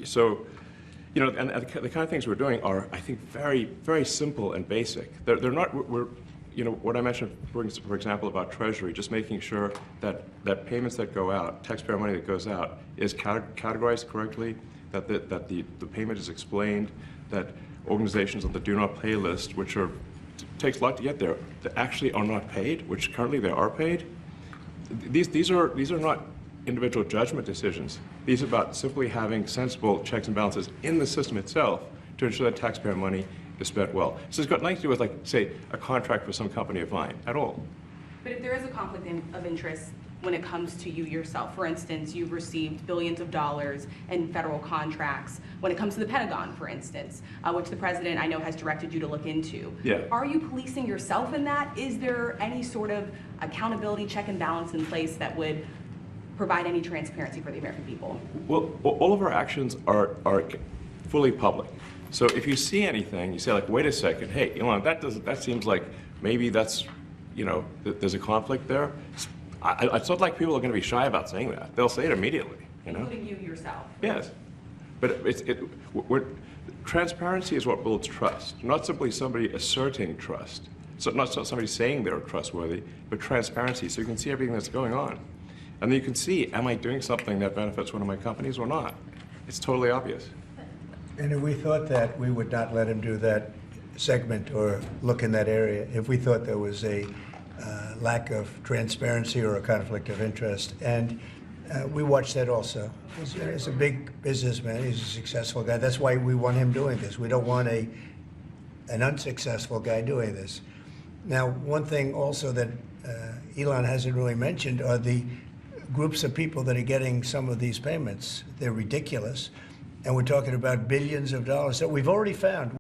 So, you know, and the kind of things we're doing are, I think, very, very simple and basic. They're not, you know, what I mentioned, for example, about Treasury, just making sure that payments that go out, taxpayer money that goes out, is categorized correctly, that the payment is explained, that organizations on the do not pay list, which takes a lot to get there, that actually are not paid, which currently they are paid. These are not individual judgment decisions. These are about simply having sensible checks and balances in the system itself to ensure that taxpayer money is spent well. So it's got nothing to do with, like, say, a contract with some company of mine at all. But if there is a conflict of interest when it comes to you yourself, for instance, you've received billions of dollars in federal contracts when it comes to the Pentagon, for instance, which the president, I know, has directed you to look into. Yeah. Are you policing yourself in that? Is there any sort of accountability check and balance in place that would provide any transparency for the American people? Well, all of our actions are fully public. So if you see anything, you say, like, wait a second, hey, Elon, that seems like maybe that's, you know, there's a conflict there. It's not like people are going to be shy about saying that. They'll say it immediately, you know? Including you yourself. Yes. But transparency is what builds trust, not simply somebody asserting trust. So not somebody saying they're trustworthy, but transparency, so you can see everything that's going on. And then you can see, am I doing something that benefits one of my companies or not? It's totally obvious. And if we thought that, we would not let him do that segment or look in that area if we thought there was a lack of transparency or a conflict of interest. And we watch that also. He's a big businessman. He's a successful guy. That's why we want him doing this. We don't want an unsuccessful guy doing this. Now, one thing also that Elon hasn't really mentioned are the groups of people that are getting some of these payments. They're ridiculous. And we're talking about billions of dollars that we've already found.